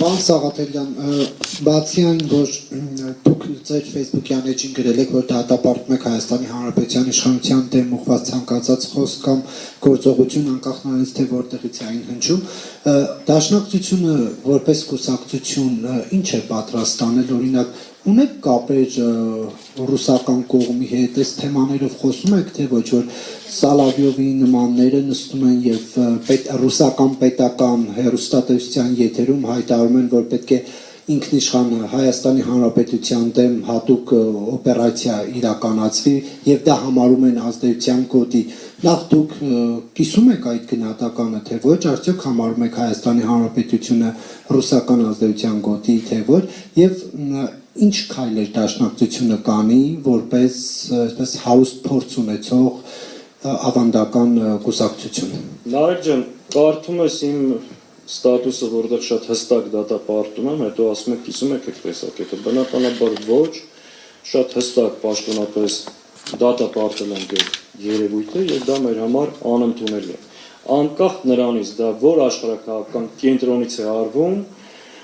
Պարոն Սաղաթելյան, բացի այն, որ դուք ձեր Facebook-յան էջին գրել եք, որ դատապարտում եք Հայաստանի Հանրապետության իշխանության դեմ ուղղված ցանկացած խոսք կամ գործողություն, անկախ նրանից թե որտեղից է այն հնչում, դաշնակցությունը որպես կուսակցություն ինչ է պատրաստ անել, օրինակ, ունեք կապեր ռուսական կողմի հետ, այս թեմաներով խոսում եք, թե ոչ, որ Սալավյովի նմանները նստում են եւ ռուսական պետական հեռուստատեսության եթերում հայտարարում են, որ պետք է ինքնիշխան Հայաստանի Հանրապետության դեմ հատուկ օպերացիա իրականացվի եւ դա համարում են ազդեցության կոդի։ Նախ դուք կիսում եք այդ գնահատականը, թե ոչ, արդյոք համարում եք Հայաստանի Հանրապետությունը ռուսական ազդեցության կոդի, թե ոչ, եւ ինչ քայլեր դաշնակցությունը կանի, որպես այսպես հարուստ փորձ ունեցող ավանդական կուսակցություն։ Նարեկ ջան, կարդում ես իմ ստատուսը, որտեղ շատ հստակ դատապարտում եմ, հետո ասում եք կիսում եք այդ տեսակետը, բնականաբար ոչ, շատ հստակ պաշտոնապես դատապարտել ենք այդ երևույթը եւ դա մեր համար անընդունելի է։ Անկախ նրանից դա որ աշխարհակահաղական կենտրոնից է արվում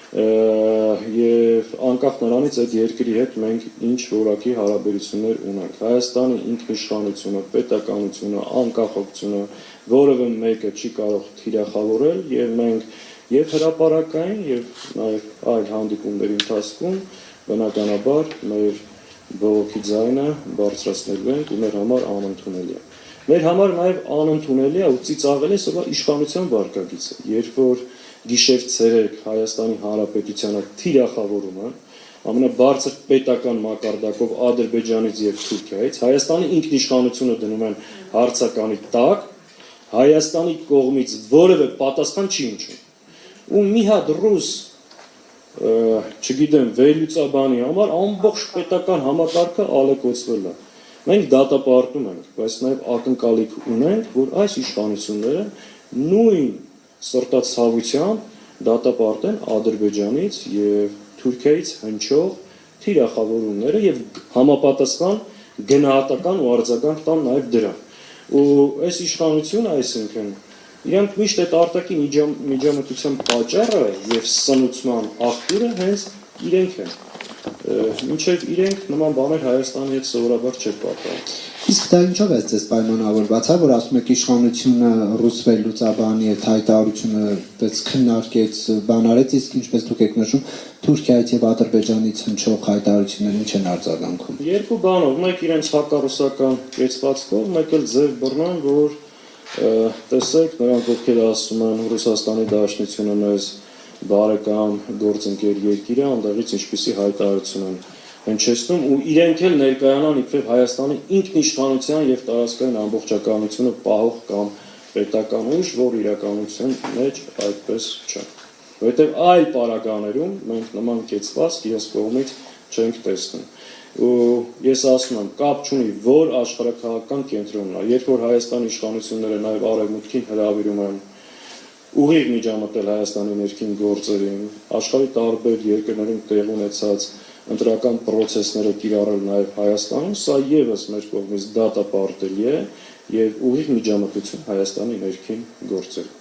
եւ անկախ նրանից այդ երկրի հետ մենք ինչ որակի հարաբերություններ ունենք։ Հայաստանի ինքնիշխանությունը, պետականությունը, անկախությունը որևէ մեկը չի կարող թիրախավորել եւ մենք եւ հրապարակային եւ նաեւ այլ հանդիպումների ընթացքում բնականաբար մեր բողոքի ձայնը բարձրացնելու ենք ու մեր համար անընդունելի է։ Մեր համար նաեւ անընդունելի է ու ծիծաղելի է սա իշխանության վարկագիծը, երբ որ գիշեր-ցերեկ Հայաստանի Հանրապետությանը թիրախավորում են ամենաբարձր պետական մակարդակով Ադրբեջանից եւ Թուրքիայից, Հայաստանի ինքնիշխանությունը դնում են հարցականի տակ, Հայաստանի կողմից որևէ պատասխան չի հնչում։ Ու մի հատ ռուս, չգիտեմ, վերլուծաբանի համար ամբողջ պետական համակարգը ալեկոծվել է։ Մենք դատապարտում ենք, բայց նաեւ ակնկալիք ունենք, որ այս իշխանությունները նույն սրտացավությամբ դատապարտեն Ադրբեջանից եւ Թուրքիայից հնչող թիրախավորումները եւ համապատասխան գնահատական ու արձագանք տան նաեւ դրան։ Ու այս իշխանությունը, այսինքն, իրանք միշտ այդ արտաքին միջամտության պատճառը եւ սնուցման աղբյուրը հենց իրենք են։ Մինչեւ իրենք նման բաներ Հայաստանի հետ սովորաբար չեն պատահում։ Իսկ դա ինչով է ձեզ պայմանավորված, որ ասում եք իշխանությունը ռուս վերլուծաբանի հետ հայտարարությունը պես քննարկեց, բանարեց, իսկ ինչպես դուք եք նշում, Թուրքիայից եւ Ադրբեջանից հնչող հայտարարությունները ինչ են արձագանքում։ Երկու բանով, մեկ իրենց հակառուսական կեցվածքով, մեկ էլ ձեր բռնան, որ տեսեք, նրանք ովքեր ասում են Ռուսաստանի Դաշնությունը մեզ բարեկամ գործընկեր երկիր է, այնտեղից ինչպիսի հայտարարություն են հնչեցնում ու իրենք էլ ներկայանան իբրև Հայաստանի ինքնիշխանության եւ տարածքային ամբողջականությունը պահող կամ պետական ուժ, որ իրականության մեջ այդպես չէ։ Որովհետեւ այլ պարագաներում մենք նման կեցվածք իրենց կողմից չենք տեսնում։ Ու ես ասում եմ, կապ չունի, որ աշխարհակահաղական կենտրոնն է, երբ որ Հայաստանի իշխանությունները նաեւ արևմուտքին հրավիրում են ուղիղ միջամտել Հայաստանի ներքին գործերին, աշխարհի տարբեր երկրներում տեղ ունեցած ընտրական process-ները կիրառել նաեւ Հայաստանում, սա եւս մեր կողմից դատապարտելի է եւ ուղիղ միջամտություն Հայաստանի ներքին գործերին։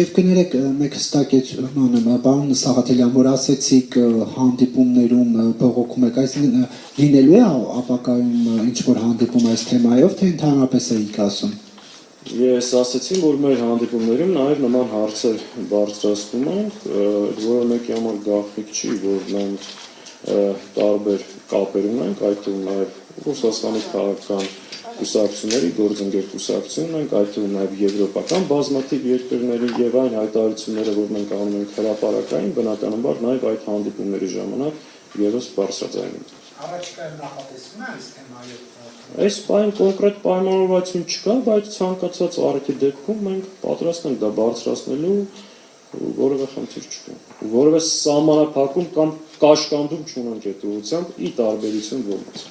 Եվ կներեք մեկ հստակեցում անեմ, պարոն Սաղաթելյան, որ ասեցիք հանդիպումներում բողոքում եք, այսինքն լինելու է ապագայում ինչ-որ հանդիպում այս թեմայով, թե ընդհանրապես եք ասում։ Ես ասացի, որ մեր հանդիպումներում նաև նման հարցեր բարձրացնում ենք, որը մեկի համար գաղտնիք չի, որ մենք տարբեր կապեր ունենք, այդ թվում նաև Ռուսաստանի քաղաքական կուսակցությունների գործընկեր կուսակցություն ենք, այդ թվում նաև եվրոպական բազմաթիվ երկրների եւ այն հայտարարությունները, որ մենք անում ենք հրապարակային, բնականաբար նաև այդ հանդիպումների ժամանակ եւս բարձրաձայնում ենք։ Առաջիկայում նախատեսվում է այս թեմայով։ Այս պայն կոնկրետ պայմանավորվածություն չկա, բայց ցանկացած առիթի դեպքում մենք պատրաստ ենք դա բարձրացնելու, որևէ խնդիր չկա։ Որևէ սահմանափակում կամ կաշկանդում չունենք այդ ուղղությամբ՝ ի տարբերություն ոմից։